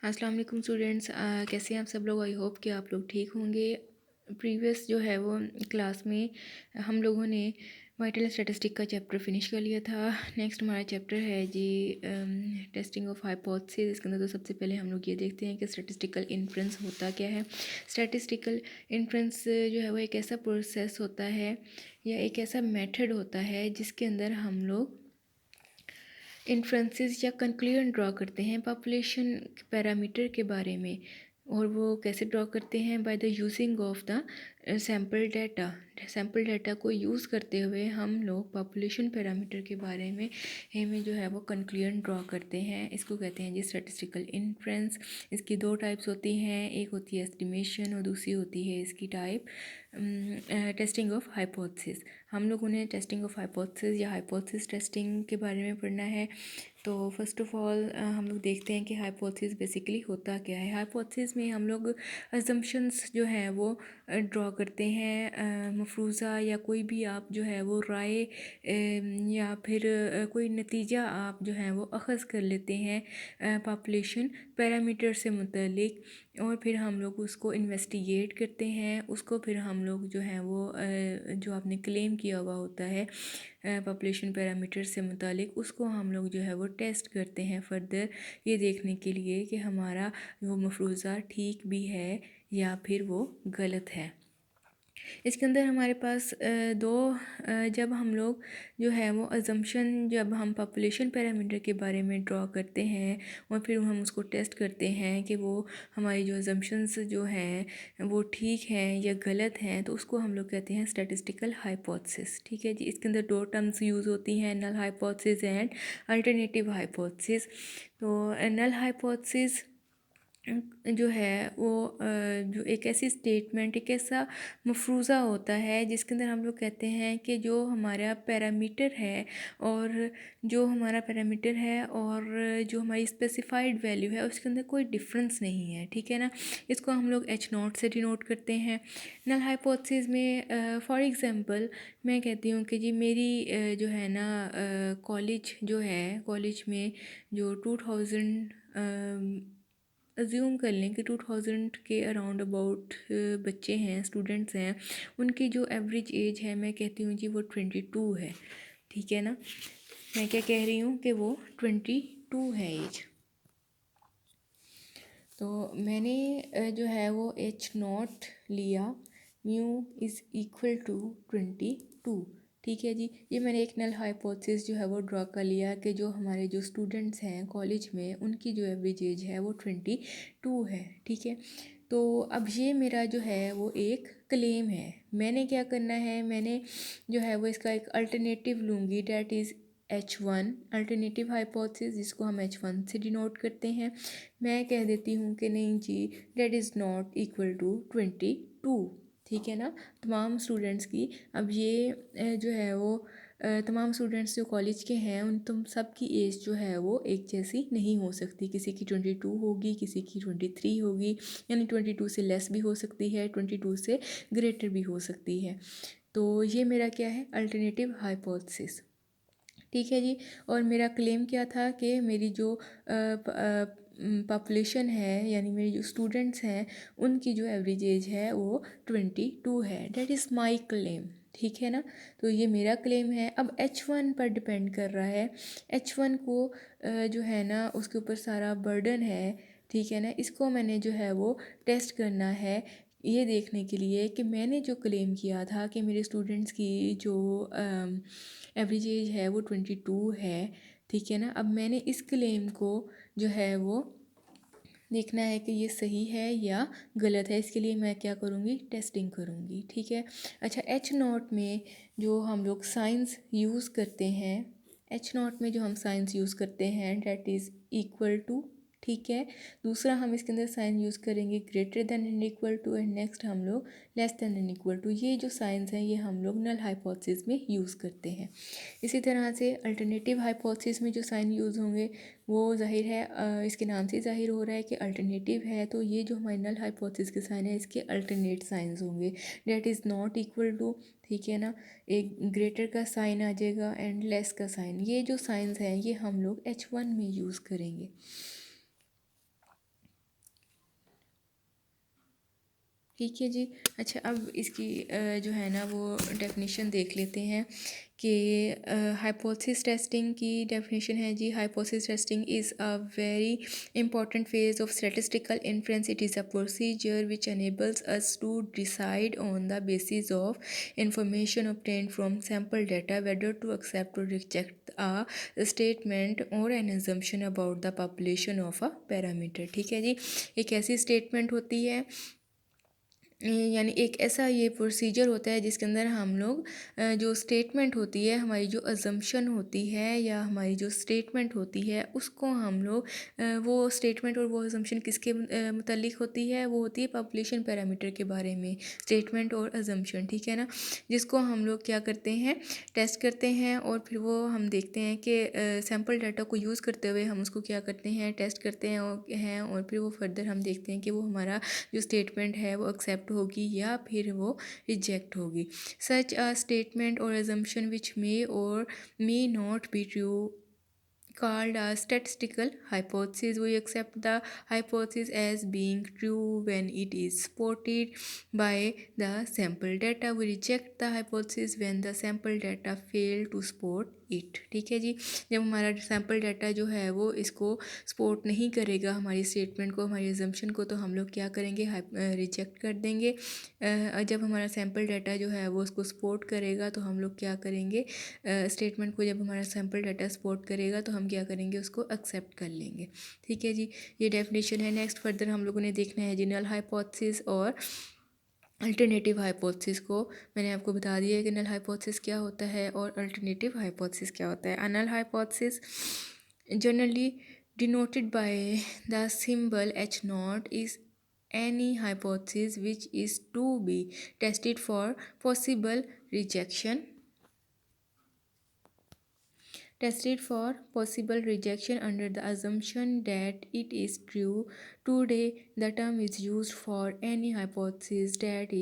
अस्सलाम वालेकुम स्टूडेंट्स। कैसे हैं आप सब लोग। आई होप कि आप लोग ठीक होंगे। प्रीवियस जो है वो क्लास में हम लोगों ने वाइटल स्टैटिस्टिक का चैप्टर फिनिश कर लिया था। नेक्स्ट हमारा चैप्टर है जी टेस्टिंग ऑफ हाइपोथेसिस। इसके अंदर तो सबसे पहले हम लोग ये देखते हैं कि स्टैटिस्टिकल इन्फ्रेंस होता क्या है। स्टैटिस्टिकल इन्फ्रेंस जो है वो एक ऐसा प्रोसेस होता है या एक ऐसा मेथड होता है जिसके अंदर हम लोग इन्फ्रेंसेस या कंक्लूजन ड्रॉ करते हैं पॉपुलेशन पैरामीटर के बारे में। और वो कैसे ड्रॉ करते हैं? By the using of the sample data. Sample data को यूज़ करते हुए हम लोग पॉपुलेशन पैरामीटर के बारे में जो है वो कंक्लूजन ड्रॉ करते हैं। इसको कहते हैं जी स्टैटिस्टिकल इन्फ्रेंस। इसकी दो टाइप्स होती हैं, एक होती है एस्टिमेशन और दूसरी होती है इसकी टाइप टेस्टिंग ऑफ हाइपोथेसिस। हम लोगों ने टेस्टिंग ऑफ हाइपोथेसिस या हाइपोथेसिस टेस्टिंग के बारे में पढ़ना है। तो फर्स्ट ऑफ ऑल हम लोग देखते हैं कि हाइपोथेसिस बेसिकली होता क्या है। हाइपोथेसिस में हम लोग अजम्पशंस जो हैं वो ड्रॉ करते हैं। मफरूज़ा या कोई भी आप जो है वो राय या फिर कोई नतीजा आप जो है वो अख़ज़ कर लेते हैं पॉपुलेशन पैरामीटर से मुतल्लिक, और फिर हम लोग उसको इन्वेस्टिगेट करते हैं। उसको फिर हम लोग जो है वो जो आपने क्लेम किया हुआ होता है पॉपुलेशन पैरामीटर से मुतालिक, उसको हम लोग जो है वो टेस्ट करते हैं फर्दर, ये देखने के लिए कि हमारा वो मफरूज़ा ठीक भी है या फिर वो गलत है। इसके अंदर हमारे पास जब हम लोग जो है वो अजम्पशन, जब हम पॉपुलेशन पैरामीटर के बारे में ड्रॉ करते हैं और फिर हम उसको टेस्ट करते हैं कि वो हमारी जो अजम्पशंस जो हैं वो ठीक हैं या गलत हैं, तो उसको हम लोग कहते हैं स्टैटिस्टिकल हाइपोथेसिस। ठीक है जी। इसके अंदर दो टर्म्स यूज़ होती हैं, null hypothesis and alternative hypothesis. तो नल हाइपोथेसिस जो है वो जो एक ऐसी स्टेटमेंट, एक ऐसा मफरूज़ा होता है जिसके अंदर हम लोग कहते हैं कि जो हमारा पैरामीटर है और जो हमारी स्पेसिफाइड वैल्यू है उसके अंदर कोई डिफरेंस नहीं है। ठीक है ना। इसको हम लोग H0 से डिनोट करते हैं। नल हाइपोथेसिस में फॉर एग्ज़ाम्पल मैं कहती हूँ कि जी मेरी जो है ना कॉलेज जो है, कॉलेज में जो 2000 अज्यूम कर लें कि 2000 के अराउंड अबाउट बच्चे हैं, स्टूडेंट्स हैं, उनकी जो एवरेज एज है मैं कहती हूँ जी वो 22 है। ठीक है ना। मैं क्या कह रही हूँ कि वो 22 है एज। तो मैंने जो है वो H0 लिया, म्यू इज़ इक्वल टू 22। ठीक है जी। ये मैंने एक नल हाइपोथेसिस जो है वो ड्रॉ कर लिया कि जो हमारे जो स्टूडेंट्स हैं कॉलेज में उनकी जो एवरेज एज है वो 22 है। ठीक है। तो अब ये मेरा जो है वो एक क्लेम है। मैंने क्या करना है, मैंने जो है वो इसका एक अल्टरनेटिव लूँगी, that is H1 alternative hypothesis, जिसको हम H1 से डिनोट करते हैं। मैं कह देती हूँ कि नहीं जी date is not equal to 22। ठीक है ना। तमाम स्टूडेंट्स की अब ये जो है वो तमाम स्टूडेंट्स जो कॉलेज के हैं उन तुम सब की एज जो है वो एक जैसी नहीं हो सकती। किसी की 22 होगी, किसी की 23 होगी, यानी 22 से लेस भी हो सकती है, 22 से ग्रेटर भी हो सकती है। तो ये मेरा क्या है, अल्टरनेटिव हाइपोथेसिस। ठीक है जी। और मेरा क्लेम क्या था कि मेरी जो पॉपुलेशन है, यानी मेरी जो स्टूडेंट्स हैं उनकी जो एवरेज एज है वो 22 है। That is my claim. ठीक है ना। तो ये मेरा क्लेम है। अब H1 पर डिपेंड कर रहा है। H1 को जो है ना उसके ऊपर सारा बर्डन है। ठीक है ना। इसको मैंने जो है वो टेस्ट करना है, ये देखने के लिए कि मैंने जो क्लेम किया था कि मेरे स्टूडेंट्स की जो एवरेज एज है वो 22 है। ठीक है ना। अब मैंने इस क्लेम को जो है वो देखना है कि ये सही है या गलत है। इसके लिए मैं क्या करूँगी, टेस्टिंग करूँगी। ठीक है। अच्छा, H0 में जो हम लोग साइंस यूज़ करते हैं, H0 में जो हम साइंस यूज़ करते हैं डैट इज़ इक्वल टू। ठीक है। दूसरा हम इसके अंदर साइन यूज़ करेंगे greater than and equal to, and next हम लोग less than and equal to. ये जो साइंस हैं ये हम लोग नल हाइपोथेसिस में यूज़ करते हैं। इसी तरह से अल्टरनेटिव हाइपोथेसिस में जो साइन यूज़ होंगे वो जाहिर है इसके नाम से ज़ाहिर हो रहा है कि अल्टरनेटिव है, तो ये जो हमारे नल हाइपोथेसिस के साइन है इसके अल्टरनेट साइंस होंगे। That is not equal to. ठीक है ना। एक ग्रेटर का साइन आ जाएगा एंड लेस का साइन। ये जो साइंस हैं ये हम लोग H1 में यूज़ करेंगे। ठीक है जी। अच्छा, अब इसकी जो है ना वो डेफिनेशन देख लेते हैं कि हाइपोथेसिस टेस्टिंग की डेफिनेशन है जी। Hypothesis testing is a very important phase of statistical inference. It is a procedure which enables us to decide on the basis of information obtained from sample data whether to accept or reject a statement or an assumption about the population of a parameter। ठीक है जी। एक ऐसी statement होती है, यानी एक ऐसा ये प्रोसीजर होता है जिसके अंदर हम लोग जो स्टेटमेंट होती है, हमारी जो अजम्पशन होती है या हमारी जो स्टेटमेंट होती है, उसको हम लोग वो स्टेटमेंट और वो अजम्पशन किसके मुतालिक होती है, वो होती है पॉपुलेशन पैरामीटर के बारे में, स्टेटमेंट और अजम्पशन। ठीक है ना, जिसको हम लोग क्या करते हैं, टेस्ट करते हैं और फिर वो हम देखते हैं कि सैम्पल डाटा को यूज़ करते हुए हम उसको क्या करते हैं, टेस्ट करते हैं और फिर वो फर्दर हम देखते हैं कि वो हमारा जो स्टेटमेंट है वो एक्सेप्ट होगी या फिर वो रिजेक्ट होगी। सच अ स्टेटमेंट और assumption which may or may not be true called a statistical hypothesis. We accept the hypothesis as being true when it is supported by the sample data. We reject the hypothesis when the sample data fail to support it। ठीक है जी। जब हमारा sample data जो है वो इसको support नहीं करेगा, हमारी स्टेटमेंट को, हमारी एजम्पशन को, तो हम लोग क्या करेंगे, रिजेक्ट कर देंगे। जब हमारा सैम्पल डाटा जो है वो उसको सपोर्ट करेगा तो हम लोग क्या करेंगे, स्टेटमेंट को जब हमारा सैम्पल डाटा सपोर्ट करेगा तो हम क्या करेंगे, उसको एक्सेप्ट कर लेंगे। ठीक है जी, ये डेफिनेशन है। नेक्स्ट फर्दर हम लोगों ने देखना है जी नल हाइपोथेसिस और अल्टरनेटिव हाइपोथेसिस को। मैंने आपको बता दिया है कि नल हाइपोथेसिस क्या होता है और अल्टरनेटिव हाइपोथेसिस क्या होता है। Null hypothesis generally denoted by the symbol H0 is any hypothesis which is to be tested for possible rejection under the assumption that it is true. Today, the term is used for any hypothesis that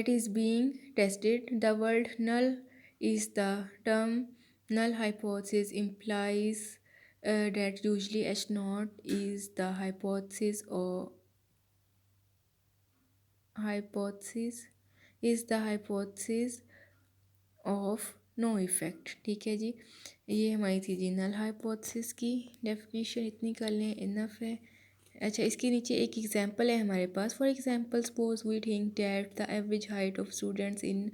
is being tested. The word null is the term. Null hypothesis implies that usually H0 is the hypothesis or hypothesis of no effect. ठीक है जी, ये हमारी थी जी null hypothesis की definition. इतनी कर लें, enough है। अच्छा, इसके नीचे एक एग्जांपल है हमारे पास। For example suppose we think that the average height of students in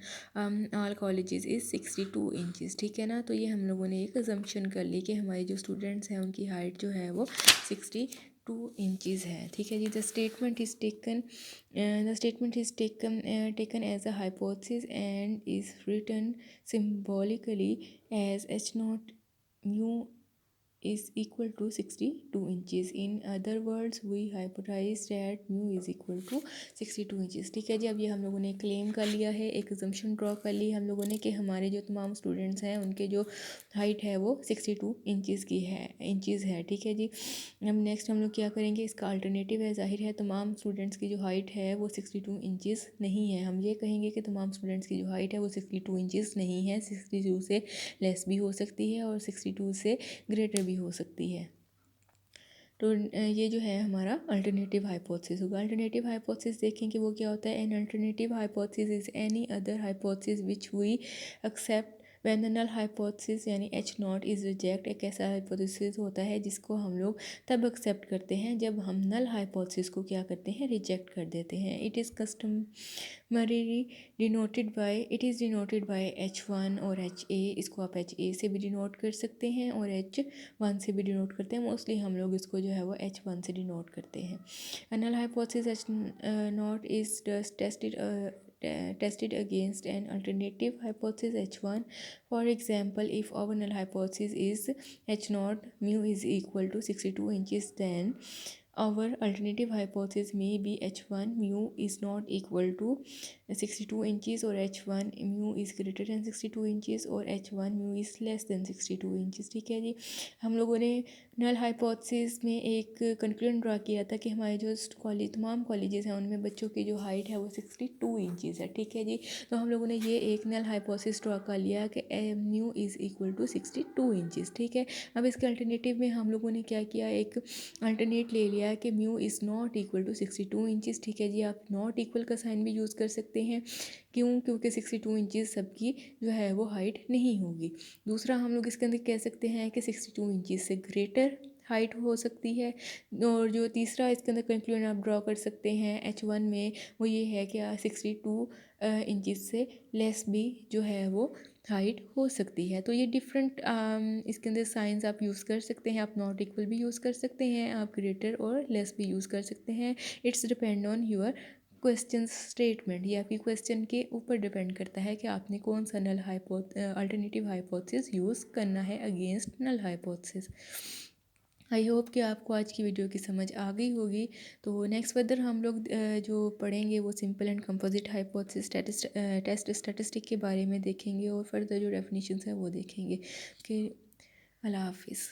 all colleges is 62 inches. ठीक है ना, तो ये हम लोगों ने एक अजम्पशन कर ली कि हमारे जो स्टूडेंट्स हैं उनकी हाइट जो है वो 62 इंचज़ है। ठीक है जी। The statement is taken as a hypothesis and is written symbolically as H0 mu is equal to 62 inches. In other words, we hypothesize that mu is equal to 62 inches। ठीक है जी। अब ये हम लोगों ने क्लेम कर लिया है, एक assumption ड्रॉ कर ली हम लोगों ने कि हमारे जो तमाम स्टूडेंट्स हैं उनके जो हाइट है वो 62 इंचज़ है। ठीक है जी। अब नेक्स्ट हम लोग क्या करेंगे, इसका अल्टरनेटिव है। ज़ाहिर है तमाम स्टूडेंट्स की जो हाइट है वो 62 इंचज़ नहीं है। हम ये कहेंगे कि तमाम स्टूडेंट्स की जो हाइट है वो 62 इंचज़ नहीं है, 62 से लेस भी हो सकती है और 62 से ग्रेटर भी हो सकती है। तो ये जो है हमारा अल्टरनेटिव हाइपोथेसिस होगा। अल्टरनेटिव हाइपोथेसिस देखें कि वो क्या होता है। An alternative hypothesis is any other hypothesis which we accept when the null hypothesis यानी H0 इज़ रिजेक्ट। एक ऐसा हाइपोथेसिस होता है जिसको हम लोग तब एक्सेप्ट करते हैं जब हम नल हाइपोथेसिस को क्या करते हैं, रिजेक्ट कर देते हैं। It is denoted by H1 और HA। इसको आप HA से भी डिनोट कर सकते हैं और H1 से भी डिनोट करते हैं। मोस्टली हम लोग इसको जो है वो H1 से डिनोट करते हैं। Null hypothesis H0 is tested against an alternative hypothesis H1। For example, if our null hypothesis is H0 mu is equal to 62 inches, then our alternative hypothesis may be H1 mu is not equal to 62 inches or H1 mu is greater than 62 inches और H1 mu is less than 62 inches। ठीक है जी। हम लोगों ने null hypothesis में एक conclusion draw किया था कि हमारे जो तमाम कॉलेजेस हैं उनमें बच्चों की जो हाइट है वो 62 इंचज़ है। ठीक है जी। तो हम लोगों ने ये एक नल हाइपोथेसिस ड्रा कर लिया कि mu is equal to 62 inches. ठीक है। अब इसके अल्टरनेटिव में हम लोगों ने क्या किया, एक अल्टरनेट ले लिया बताया कि mu is not equal to 62 inches. ठीक है जी, आप नॉट इक्वल का साइन भी यूज़ कर सकते हैं। क्यों? क्योंकि 62 इंचज़ सबकी जो है वो हाइट नहीं होगी। दूसरा हम लोग इसके अंदर कह सकते हैं कि 62 इंचज़ से ग्रेटर हाइट हो सकती है। और जो तीसरा इसके अंदर कंक्लूजन आप ड्रॉ कर सकते हैं H1 में, वो ये है कि 62 इंचज़ से लेस भी जो है वो हाइट हो सकती है। तो ये डिफरेंट इसके अंदर साइंस आप यूज़ कर सकते हैं। आप नॉट इक्वल भी यूज़ कर सकते हैं, आप ग्रेटर और लेस भी यूज़ कर सकते हैं। It's depend on your question statement. ये आपकी क्वेश्चन के ऊपर डिपेंड करता है कि आपने कौन सा नल अल्टरनेटिव हाइपोथेसिस यूज़ करना है against null hypothesis. I hope कि आपको आज की वीडियो की समझ आ गई होगी। तो नेक्स्ट फर्दर हम लोग जो पढ़ेंगे वो simple and composite hypothesis test statistic के बारे में देखेंगे और फर्दर जो डेफिनेशंस है वो देखेंगे कि अल्लाह हाफिज़।